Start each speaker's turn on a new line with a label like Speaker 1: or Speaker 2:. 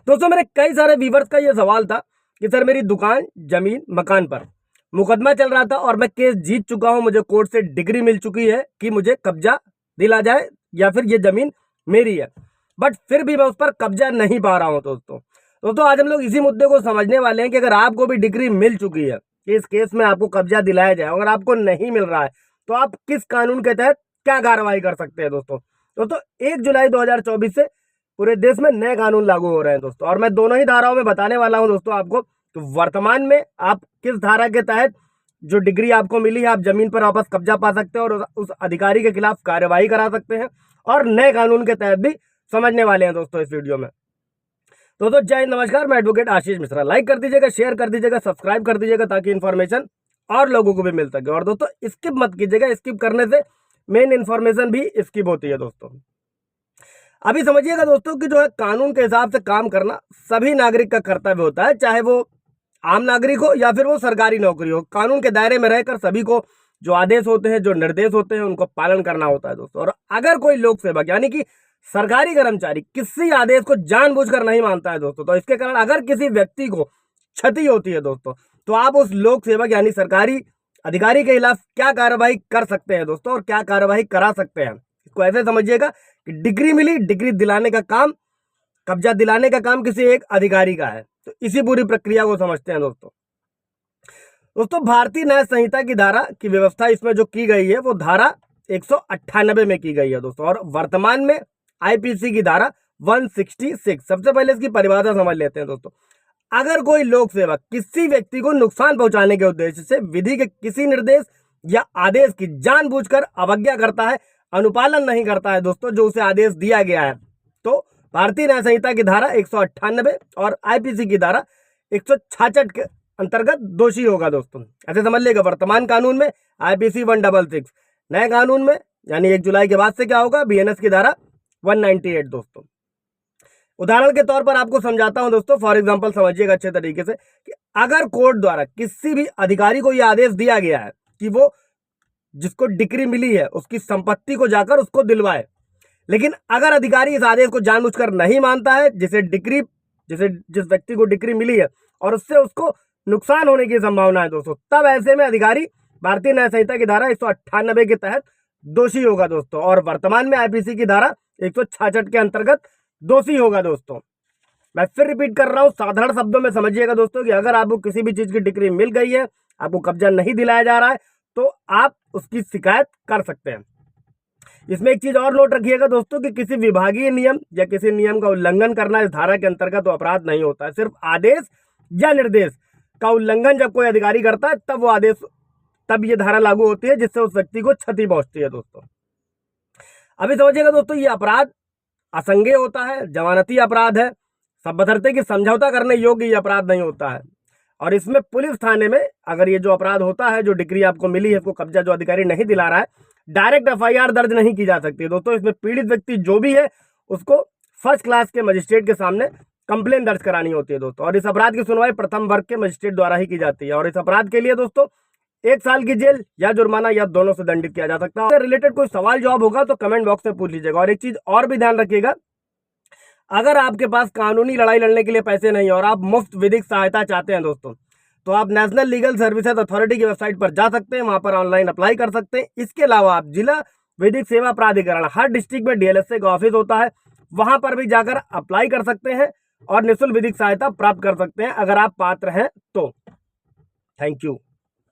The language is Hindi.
Speaker 1: दोस्तों मेरे कई सारे व्यूवर्स का ये सवाल था कि सर मेरी दुकान, जमीन, मकान पर मुकदमा चल रहा था और मैं केस जीत चुका हूं, मुझे कोर्ट से डिग्री मिल चुकी है कि मुझे कब्जा दिला जाए या फिर ये जमीन मेरी है, बट फिर भी मैं उस पर कब्जा नहीं पा रहा हूं। दोस्तों आज हम लोग इसी मुद्दे को समझने वाले हैं कि अगर आपको भी डिग्री मिल चुकी है कि इस केस में आपको कब्जा दिलाया जाए, अगर आपको नहीं मिल रहा है तो आप किस कानून के तहत क्या कार्रवाई कर सकते हैं। दोस्तों 1 जुलाई 2024 से पूरे देश में नए कानून लागू हो रहे हैं दोस्तों, और मैं दोनों ही धाराओं में बताने वाला हूं दोस्तों आपको। तो वर्तमान में आप किस धारा के तहत जो डिग्री आपको मिली है आप जमीन पर वापस कब्जा पा सकते हैं और उस अधिकारी के खिलाफ कार्यवाही करा सकते हैं, और नए कानून के तहत भी समझने वाले हैं दोस्तों इस वीडियो में। दोस्तों जय हिंद, नमस्कार, मैं एडवोकेट आशीष मिश्रा। लाइक कर दीजिएगा, शेयर कर दीजिएगा, सब्सक्राइब कर दीजिएगा ताकि इन्फॉर्मेशन और लोगों को भी मिल सके। और दोस्तों स्किप मत कीजिएगा, स्किप करने से मेन इन्फॉर्मेशन भी स्किप होती है। दोस्तों अभी समझिएगा दोस्तों कि जो है कानून के हिसाब से काम करना सभी नागरिक का कर्तव्य होता है, चाहे वो आम नागरिक हो या फिर वो सरकारी नौकरी हो। कानून के दायरे में रहकर सभी को जो आदेश होते हैं, जो निर्देश होते हैं, उनको पालन करना होता है दोस्तों। और अगर कोई लोक सेवक यानी कि सरकारी कर्मचारी किसी आदेश को जानबूझकर नहीं मानता है दोस्तों, तो इसके कारण अगर किसी व्यक्ति को क्षति होती है दोस्तों, तो आप उस लोक सेवक यानी सरकारी अधिकारी के खिलाफ क्या कार्रवाई कर सकते हैं दोस्तों, और क्या कार्रवाई करा सकते हैं। इसको ऐसे समझिएगा कि डिग्री मिली, डिग्री दिलाने का काम, कब्जा दिलाने का काम किसी एक अधिकारी का है। तो इसी पूरी प्रक्रिया को समझते हैं दोस्तों भारतीय न्याय संहिता की धारा की व्यवस्था इसमें जो की गई है वो धारा 198 में की गई है दोस्तों, और वर्तमान में आईपीसी की धारा 166। सबसे पहले इसकी परिभाषा समझ लेते हैं दोस्तों। अगर कोई लोक सेवक किसी व्यक्ति को नुकसान पहुंचाने के उद्देश्य से विधि के किसी निर्देश या आदेश की जानबूझकर अवज्ञा करता है, अनुपालन नहीं करता है दोस्तों जो उसे आदेश दिया गया है, तो भारतीय न्याय संहिता की धारा 198 और आईपीसी की धारा 166 के अंतर्गत दोषी होगा दोस्तों। ऐसे समझ लेगा वर्तमान कानून में आईपीसी 166, नए कानून में यानी 1 जुलाई के बाद से क्या होगा, बीएनएस की धारा 198 दोस्तों। उदाहरण के तौर पर आपको समझाता हूं दोस्तों, फॉर एग्जांपल समझिएगा अच्छे तरीके से कि अगर कोर्ट द्वारा किसी भी अधिकारी को यह आदेश दिया गया है कि वो जिसको डिग्री मिली है उसकी संपत्ति को जाकर उसको दिलवाए, लेकिन अगर अधिकारी इस आदेश को जानबूझकर नहीं मानता है, जिस व्यक्ति को डिग्री मिली है और उससे उसको नुकसान होने की संभावना है दोस्तों, तब ऐसे में अधिकारी भारतीय न्याय संहिता की धारा 198 के तहत दोषी होगा दोस्तों, और वर्तमान में आईपीसी की धारा 166 के अंतर्गत दोषी होगा दोस्तों। मैं फिर रिपीट कर रहा हूं, साधारण शब्दों में समझिएगा दोस्तों कि अगर आपको किसी भी चीज की डिग्री मिल गई है, आपको कब्जा नहीं दिलाया जा रहा है, तो आप उसकी शिकायत कर सकते हैं। इसमें एक चीज और नोट रखिएगा दोस्तों कि किसी विभागीय नियम या किसी नियम का उल्लंघन करना इस धारा के अंतर्गत तो अपराध नहीं होता है। सिर्फ आदेश या निर्देश का उल्लंघन जब कोई अधिकारी करता है तब ये धारा लागू होती है, जिससे उस व्यक्ति को क्षति पहुंचती है दोस्तों। अभी समझिएगा दोस्तों, ये अपराध असंज्ञेय होता है, जमानती अपराध है, सब बशर्ते कि समझौता करने योग्य ये अपराध नहीं होता है। और इसमें पुलिस थाने में अगर ये जो अपराध होता है, जो डिग्री आपको मिली है, इसको कब्जा जो अधिकारी नहीं दिला रहा है, डायरेक्ट एफआईआर दर्ज नहीं की जा सकती दोस्तों। इसमें पीड़ित व्यक्ति जो भी है उसको फर्स्ट क्लास के मजिस्ट्रेट के सामने कंप्लेन दर्ज करानी होती है दोस्तों, और इस अपराध की सुनवाई प्रथम वर्ग के मजिस्ट्रेट द्वारा ही की जाती है। और इस अपराध के लिए दोस्तों 1 साल की जेल या जुर्माना या दोनों से दंडित किया जा सकता है। रिलेटेड कोई सवाल जवाब होगा तो कमेंट बॉक्स में पूछ लीजिएगा। और एक चीज और भी ध्यान रखिएगा, अगर आपके पास कानूनी लड़ाई लड़ने के लिए पैसे नहीं और आप मुफ्त विधिक सहायता चाहते हैं दोस्तों, तो आप नेशनल लीगल सर्विसेज अथॉरिटी की वेबसाइट पर जा सकते हैं, वहां पर ऑनलाइन अप्लाई कर सकते हैं। इसके अलावा आप जिला विधिक सेवा प्राधिकरण, हर डिस्ट्रिक्ट में डीएलएसए का ऑफिस होता है, वहां पर भी जाकर अप्लाई कर सकते हैं और निःशुल्क विधिक सहायता प्राप्त कर सकते हैं अगर आप पात्र हैं तो। Thank you.